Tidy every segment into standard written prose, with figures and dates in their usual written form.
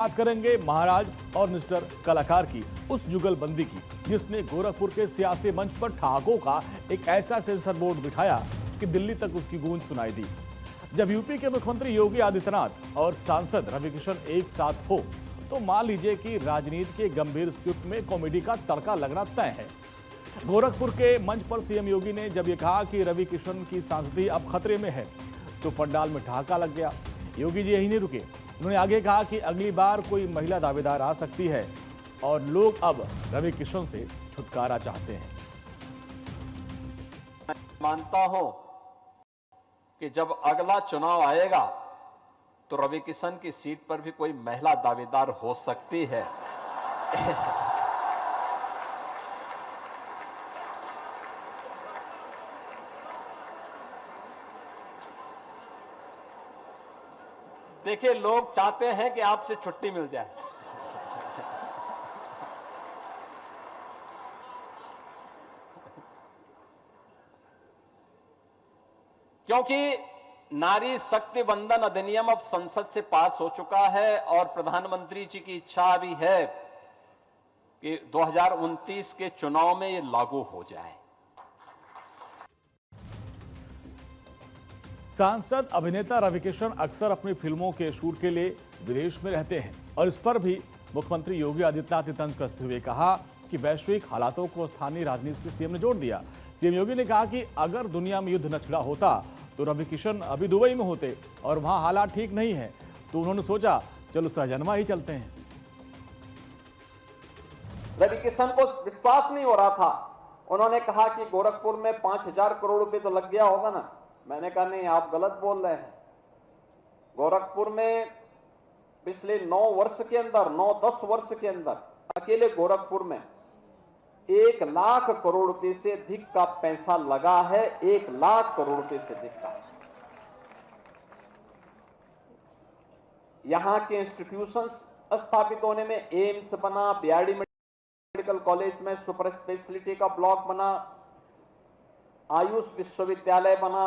बात करेंगे महाराज और मिस्टर कलाकार की, उस जुगलबंदी की जिसने गोरखपुर के सियासी मंच पर ठहाकों का एक ऐसा सेंसर बोर्ड बिठाया कि दिल्ली तक उसकी गूंज सुनाई दी। जब यूपी के मुख्यमंत्री योगी आदित्यनाथ और सांसद रविकिशन एक साथ हो तो मान लीजिए कि राजनीति के गंभीर स्क्रिप्ट में कॉमेडी का तड़का लगना तय है। गोरखपुर के मंच पर सीएम योगी ने जब ये कहा कि रविकिशन की सांसदी अब खतरे में है तो पंडाल में ठहाका लग गया। योगी जी यही नहीं रुके, उन्होंने आगे कहा कि अगली बार कोई महिला दावेदार आ सकती है और लोग अब रविकिशन से छुटकारा चाहते हैं। मानता हूं कि जब अगला चुनाव आएगा तो रविकिशन की सीट पर भी कोई महिला दावेदार हो सकती है। देखिए, लोग चाहते हैं कि आपसे छुट्टी मिल जाए। क्योंकि नारी शक्ति वंदन अधिनियम अब संसद से पास हो चुका है और प्रधानमंत्री जी की इच्छा भी है कि 2029 के चुनाव में ये लागू हो जाए। सांसद अभिनेता रविकिशन अक्सर अपनी फिल्मों के शूट के लिए विदेश में रहते हैं और इस पर भी मुख्यमंत्री योगी आदित्यनाथ ने तंज कसते हुए कहा कि वैश्विक हालातों को स्थानीय राजनीति से सीएम ने जोड़ दिया। सीएम योगी ने कहा कि अगर दुनिया में युद्ध न छिड़ा होता तो रविकिशन अभी दुबई में होते और वहां हालात ठीक नहीं है, तो उन्होंने सोचा चलो सहजनवा ही चलते हैं। रविकिशन को विश्वास नहीं हो रहा था। उन्होंने कहा कि गोरखपुर में 5,000 करोड़ रुपए तो लग गया होगा ना। मैंने कहा नहीं, आप गलत बोल रहे हैं। गोरखपुर में पिछले 9 वर्ष के अंदर, 9-10 वर्ष के अंदर अकेले गोरखपुर में 1 लाख करोड़ रुपए से अधिक का पैसा लगा है। 1 लाख करोड़ रुपए से अधिक का। यहां के इंस्टीट्यूशंस स्थापित होने में एम्स बना, बीआरडी मेडिकल कॉलेज में सुपर स्पेशलिटी का ब्लॉक बना, आयुष विश्वविद्यालय बना,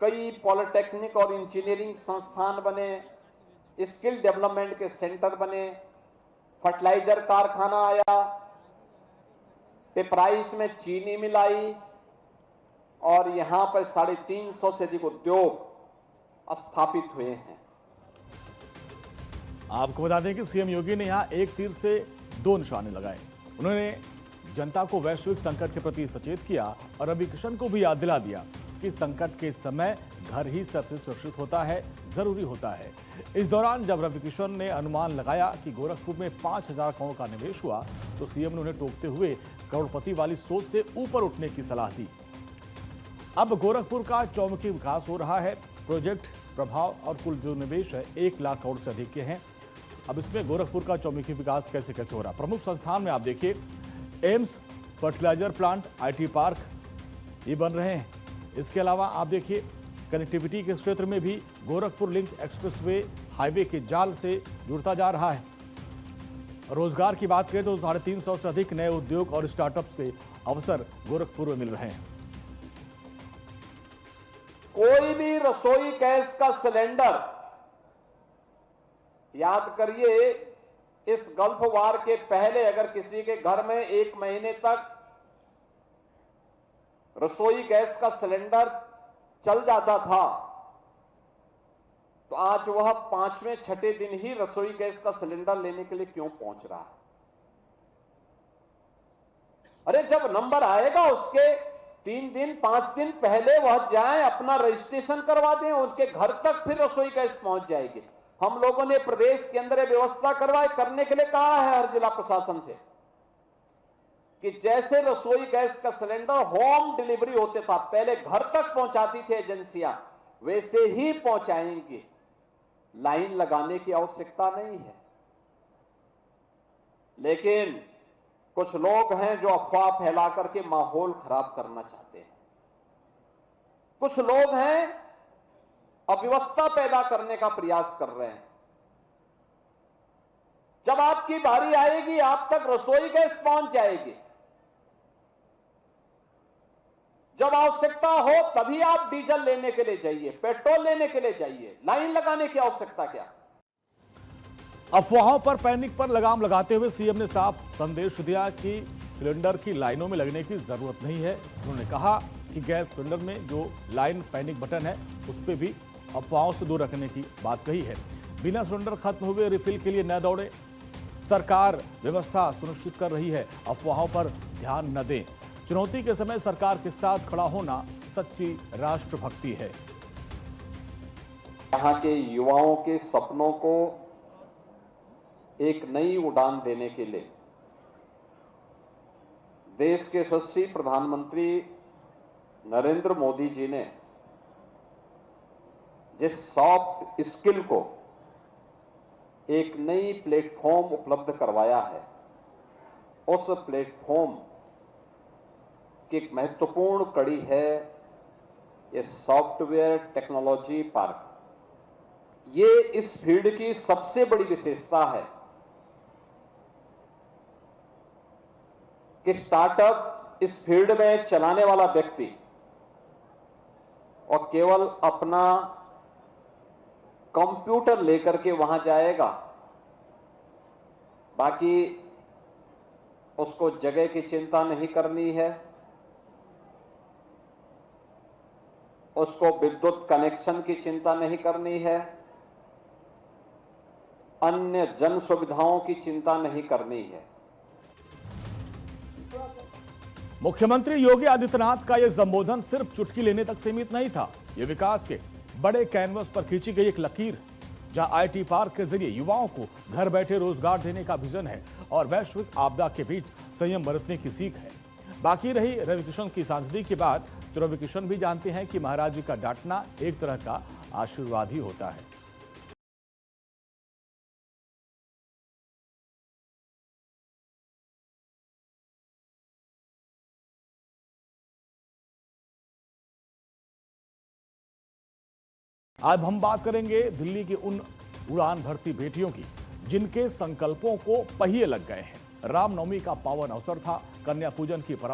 कई पॉलिटेक्निक और इंजीनियरिंग संस्थान बने, स्किल डेवलपमेंट के सेंटर बने, फर्टिलाइजर कारखाना आया, पिपराइस में चीनी मिल आई और यहां पर 350 से अधिक उद्योग स्थापित हुए हैं। आपको बता दें कि सीएम योगी ने यहां एक तीर से 2 निशाने लगाए। उन्होंने जनता को वैश्विक संकट के प्रति सचेत किया और रविकिशन को भी याद दिला दिया कि संकट के समय घर ही सबसे सुरक्षित होता है, जरूरी होता है। इस दौरान जब रविकिशन ने अनुमान लगाया कि गोरखपुर में 5,000 करोड़ का निवेश हुआ तो सीएम ने उन्हें टोकते हुए करोड़पति वाली सोच से ऊपर उठने की सलाह दी। अब गोरखपुर का चौमुखी विकास हो रहा है। प्रोजेक्ट प्रभाव और कुल जो निवेश है 1 लाख करोड़ से अधिक के हैं। अब इसमें गोरखपुर का चौमुखी विकास कैसे कैसे हो रहा है। प्रमुख संस्थान में आप देखिए, AIIMS, fertilizer plant, IT park ये बन रहे हैं। इसके अलावा आप देखिए कनेक्टिविटी के क्षेत्र में भी गोरखपुर लिंक एक्सप्रेसवे हाईवे के जाल से जुड़ता जा रहा है। रोजगार की बात करें तो 350 से अधिक नए उद्योग और स्टार्टअप्स के अवसर गोरखपुर में मिल रहे हैं। कोई भी रसोई गैस का सिलेंडर, याद करिए, इस गल्फ वार के पहले अगर किसी के घर में 1 महीने तक रसोई गैस का सिलेंडर चल जाता था तो आज वह 5वें 6ठे दिन ही रसोई गैस का सिलेंडर लेने के लिए क्यों पहुंच रहा है? अरे जब नंबर आएगा उसके 3 दिन 5 दिन पहले वह जाएं, अपना रजिस्ट्रेशन करवा दें, उनके घर तक फिर रसोई गैस पहुंच जाएगी। हम लोगों ने प्रदेश के अंदर व्यवस्था करने के लिए कहा है हर जिला प्रशासन से कि जैसे रसोई गैस का सिलेंडर होम डिलीवरी होते था, पहले घर तक पहुंचाती थी एजेंसियां, वैसे ही पहुंचाएंगे। लाइन लगाने की आवश्यकता नहीं है। लेकिन कुछ लोग हैं जो अफवाह फैला करके माहौल खराब करना चाहते हैं। कुछ लोग हैं अव्यवस्था पैदा करने का प्रयास कर रहे हैं। जब आपकी बारी आएगी आप तक रसोई गैस पहुंच जाएगी। जब आवश्यकता हो तभी आप डीजल लेने के लिए जाइए, पेट्रोल लेने के लिए जाइए, लाइन लगाने की आवश्यकता क्या। अफवाहों पर पैनिक पर लगाम लगाते हुए सीएम ने साफ संदेश दिया कि सिलेंडर की लाइनों में लगने की जरूरत नहीं है। उन्होंने कहा कि गैस सिलेंडर में जो लाइन पैनिक बटन है उस पर भी अफवाहों से दूर रखने की बात कही है। बिना सिलेंडर खत्म हुए रिफिल के लिए न दौड़े, सरकार व्यवस्था सुनिश्चित कर रही है, अफवाहों पर ध्यान न दें। चुनौती के समय सरकार के साथ खड़ा होना सच्ची राष्ट्रभक्ति है। यहाँ के युवाओं के सपनों को एक नई उड़ान देने के लिए देश के यशस्वी प्रधानमंत्री नरेंद्र मोदी जी ने जिस सॉफ्ट स्किल को एक नई प्लेटफॉर्म उपलब्ध करवाया है, उस प्लेटफॉर्म की एक महत्वपूर्ण कड़ी है ये सॉफ्टवेयर टेक्नोलॉजी पार्क। ये इस फील्ड की सबसे बड़ी विशेषता है कि स्टार्टअप इस फील्ड में चलाने वाला व्यक्ति और केवल अपना कंप्यूटर लेकर के वहां जाएगा, बाकी उसको जगह की चिंता नहीं करनी है, उसको विद्युत कनेक्शन की चिंता नहीं करनी है, अन्य जन सुविधाओं की चिंता नहीं करनी है। मुख्यमंत्री योगी आदित्यनाथ का यह संबोधन सिर्फ चुटकी लेने तक सीमित नहीं था। यह विकास के बड़े कैनवस पर खींची गई एक लकीर, जहां आईटी पार्क के जरिए युवाओं को घर बैठे रोजगार देने का विजन है और वैश्विक आपदा के बीच संयम बरतने की सीख है। बाकी रही रविकिशन की सांसदी की बात, तो रविकिशन भी जानते हैं कि महाराज जी का डांटना एक तरह का आशीर्वाद ही होता है। आज हम बात करेंगे दिल्ली की उन उड़ान भरती बेटियों की जिनके संकल्पों को पहिए लग गए हैं। रामनवमी का पावन अवसर था, कन्या पूजन की परंपरा